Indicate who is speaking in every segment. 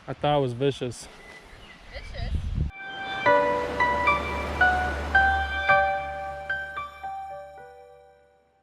Speaker 1: I thought it was vicious.
Speaker 2: Vicious?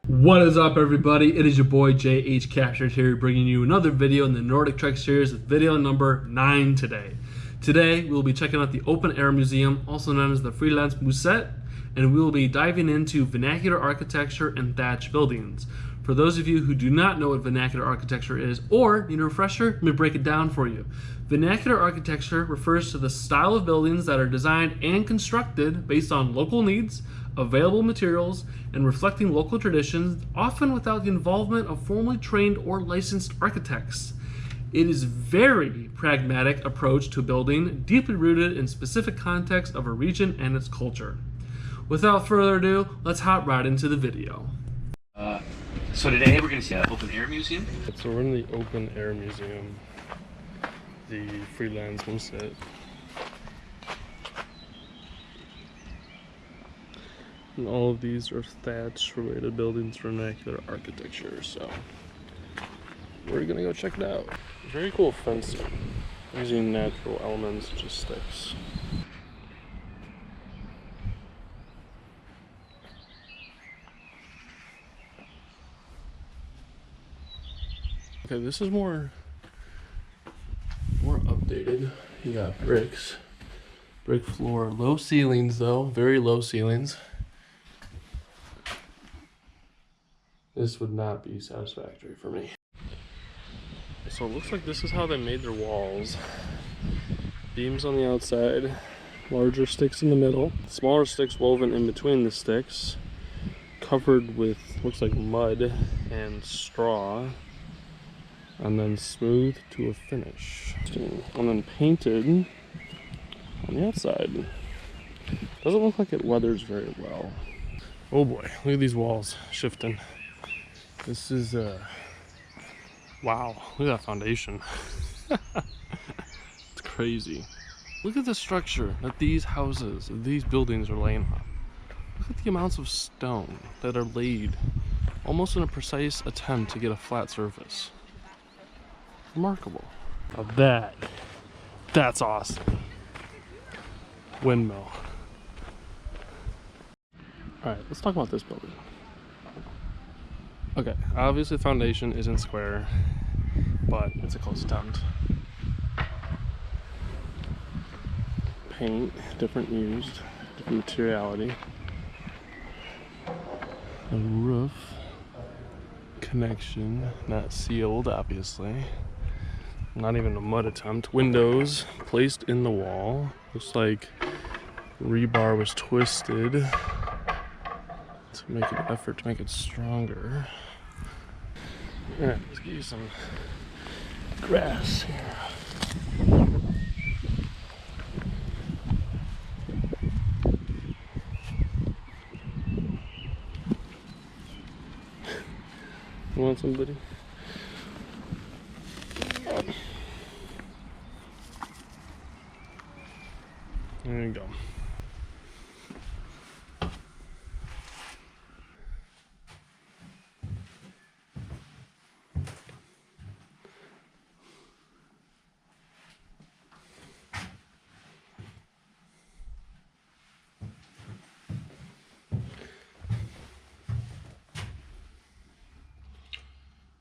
Speaker 1: What is up, everybody? It is your boy JH Captured here, bringing you another video in the Nordic Trek series with video number 9 today. Today, we'll be checking out the Open Air Museum, also known as the Frilandsmuseet, and we will be diving into vernacular architecture and thatch buildings. For those of you who do not know what vernacular architecture is or need a refresher, let me break it down for you. Vernacular architecture refers to the style of buildings that are designed and constructed based on local needs, available materials, and reflecting local traditions, often without the involvement of formally trained or licensed architects. It is a very pragmatic approach to building, deeply rooted in specific context of a region and its culture. Without further ado, let's hop right into the video.
Speaker 3: So today we're going to see an open air museum.
Speaker 1: So we're in the Open Air Museum, the Frilandsmuseet. And all of these are thatch related buildings, vernacular architecture, so we're gonna go check it out. Very cool fencing, using natural elements such as sticks. Okay, this is more updated. You got bricks, brick floor, low ceilings though, very low ceilings. This would not be satisfactory for me. So it looks like this is how they made their walls. Beams on the outside, larger sticks in the middle, smaller sticks woven in between the sticks, covered with, looks like mud and straw, and then smooth to a finish. And then painted on the outside. Doesn't look like it weathers very well. Oh boy, look at these walls shifting. This is, wow, look at that foundation. It's crazy. Look at the structure that these houses, these buildings are laying on. Look at the amounts of stone that are laid almost in a precise attempt to get a flat surface. Remarkable. Now that's awesome. Windmill. Alright, let's talk about this building. Okay, obviously the foundation isn't square, but it's a close attempt. Paint, different used, different materiality. A roof connection, not sealed obviously. Not even a mud attempt. Windows placed in the wall. Looks like rebar was twisted to make an effort to make it stronger. Alright, let's get you some grass here. You want somebody? There you go.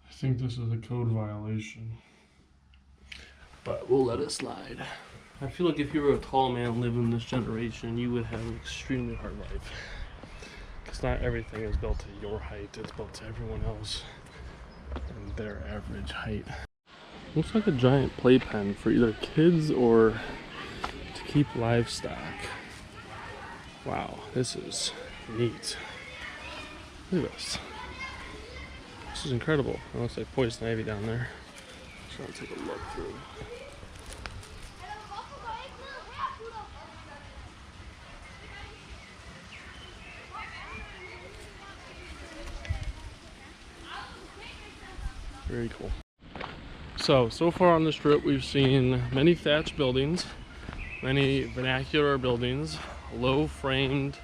Speaker 1: I think this is a code violation, but we'll let it slide. I feel like if you were a tall man living in this generation, you would have an extremely hard life. Because not everything is built to your height, it's built to everyone else and their average height. Looks like a giant playpen for either kids or to keep livestock. Wow, this is neat. Look at this. This is incredible. It looks like poison ivy down there. So I'll take a look through. Very cool. So far on this trip we've seen many thatch buildings, many vernacular buildings, low framed,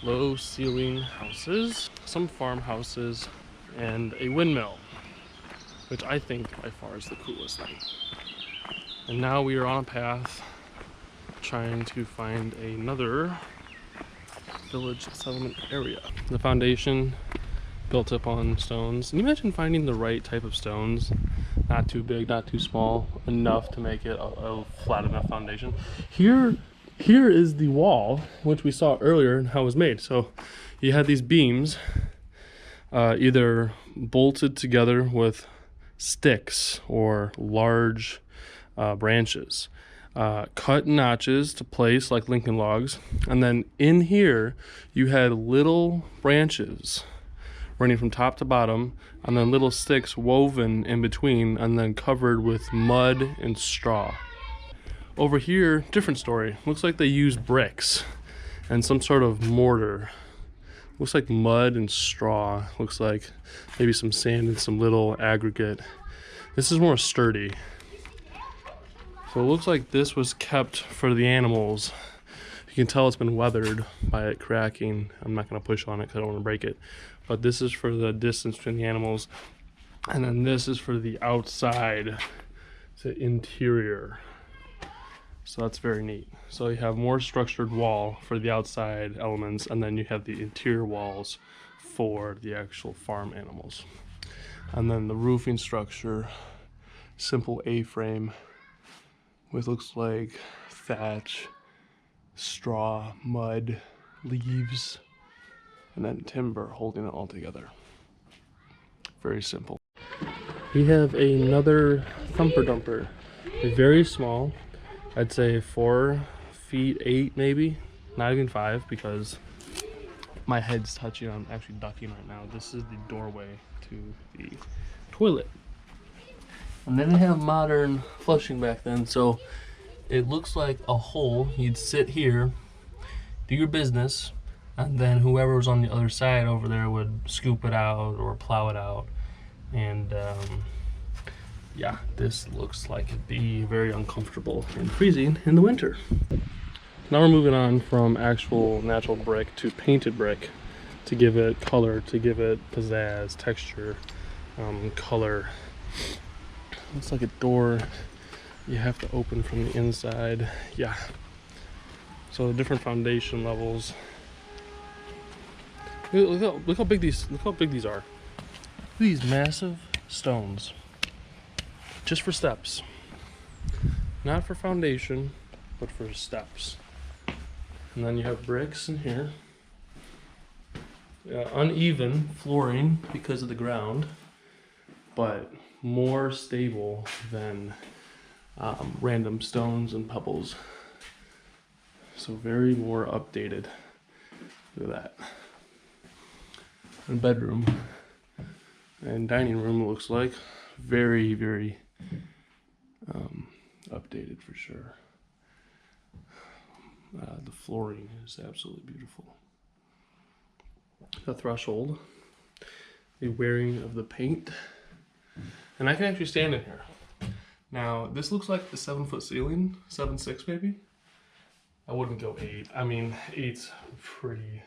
Speaker 1: low ceiling houses, some farmhouses, and a windmill, which I think by far is the coolest thing. And now we are on a path trying to find another village settlement area. The foundation built up on stones. Can you imagine finding the right type of stones? Not too big, not too small, enough to make it a flat enough foundation. Here is the wall, which we saw earlier and how it was made. So you had these beams either bolted together with sticks or large branches, cut notches to place like Lincoln logs, and then in here you had little branches running from top to bottom, and then little sticks woven in between, and then covered with mud and straw. Over here, different story. Looks like they used bricks and some sort of mortar. Looks like mud and straw. Looks like maybe some sand and some little aggregate. This is more sturdy. So it looks like this was kept for the animals. You can tell it's been weathered by it cracking. I'm not gonna push on it because I don't wanna break it. But this is for the distance between the animals. And then this is for the outside, the interior. So that's very neat. So you have more structured wall for the outside elements, and then you have the interior walls for the actual farm animals. And then the roofing structure, simple A-frame with looks like thatch, straw, mud, leaves, and then timber holding it all together. Very simple. We have another Thumper Dumper, very small. I'd say 4 feet 8 maybe, not even 5 because my head's touching. I'm actually ducking right now. This is the doorway to the toilet. And then they have modern flushing back then, so it looks like a hole. You'd sit here, do your business, and then whoever was on the other side over there would scoop it out or plow it out. And yeah, this looks like it'd be very uncomfortable and freezing in the winter. Now we're moving on from actual natural brick to painted brick to give it color, to give it pizzazz, texture, color. Looks like a door you have to open from the inside. Yeah. So different foundation levels. Look how big these are. Look at these massive stones. Just for steps. Not for foundation, but for steps. And then you have bricks in here. Uneven flooring because of the ground, but more stable than random stones and pebbles. So very more updated. Look at that. And bedroom and dining room looks like very, very updated for sure. The flooring is absolutely beautiful. The threshold, the wearing of the paint, and I can actually stand in here. Now this looks like the 7-foot ceiling, 7'6" maybe. I wouldn't go 8. I mean, 8's pretty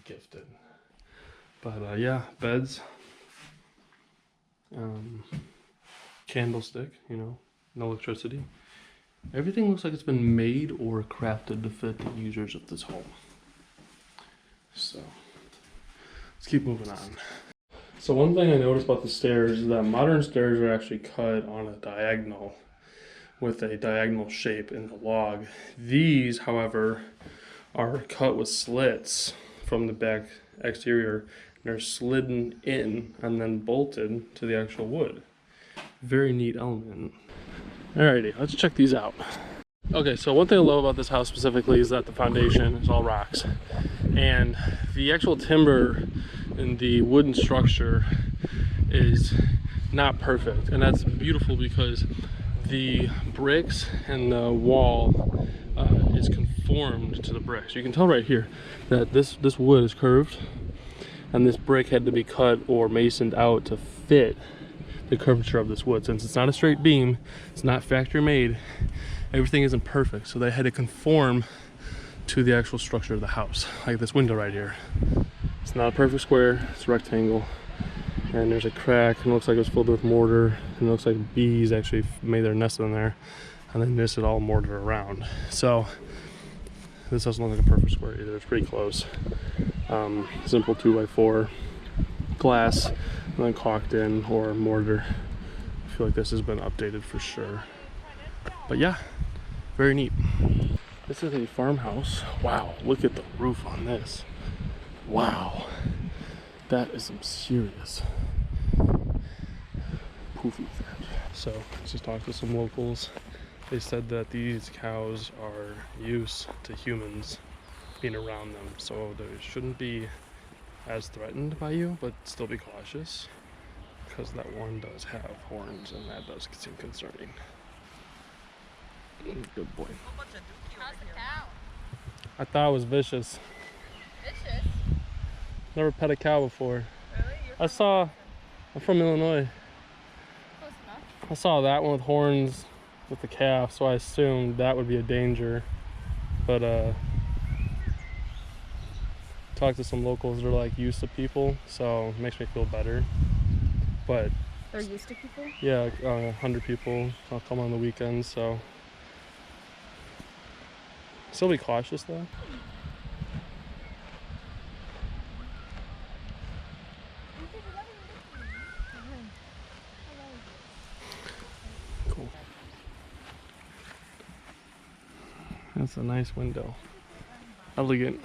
Speaker 1: gifted. But yeah, beds, candlestick, you know, no electricity. Everything looks like it's been made or crafted to fit the users of this home. So let's keep moving on. So one thing I noticed about the stairs is that modern stairs are actually cut on a diagonal with a diagonal shape in the log. These, however, are cut with slits from the back exterior, and they're slidden in and then bolted to the actual wood. Very neat element. Alrighty, let's check these out. Okay, so one thing I love about this house specifically is that the foundation is all rocks. And the actual timber in the wooden structure is not perfect. And that's beautiful because the bricks and the wall is conformed to the bricks. You can tell right here that this wood is curved, and this brick had to be cut or masoned out to fit the curvature of this wood. Since it's not a straight beam, it's not factory made, everything isn't perfect, so they had to conform to the actual structure of the house. Like this window right here, it's not a perfect square, it's a rectangle, And there's a crack, and it looks like it was filled with mortar, and it looks like bees actually made their nest in there, and then this is all mortared around. So this doesn't look like a perfect square either. It's pretty close. Simple 2x4 glass, and then caulked in or mortar. I feel like this has been updated for sure. But yeah, very neat. This is a farmhouse. Wow, look at the roof on this. Wow, that is some serious poofy thatch. So let's just talk to some locals. They said that these cows are used to humans being around them, so they shouldn't be as threatened by you, but still be cautious, because that one does have horns, and that does seem concerning. Good boy.
Speaker 2: How's the cow?
Speaker 1: I thought it was vicious.
Speaker 2: Vicious?
Speaker 1: Never pet a cow before.
Speaker 2: Really?
Speaker 1: I'm from Illinois.
Speaker 2: Close enough.
Speaker 1: I saw that one with horns with the calf, so I assumed that would be a danger. But talked to some locals that are like used to people, so it makes me feel better. But
Speaker 2: they're used to people?
Speaker 1: yeah, 100 people. I'll come on the weekends, so still be cautious though. Cool. That's a nice window. Elegant.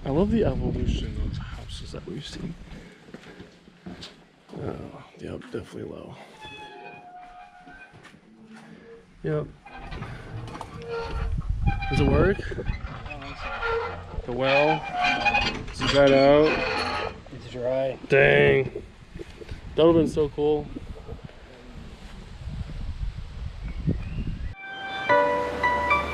Speaker 1: I love the evolution of houses that we've seen. Oh, yep, definitely low. Yep. Does it work? The well? Is it dried out?
Speaker 4: It's dry.
Speaker 1: Dang. That would have been so cool.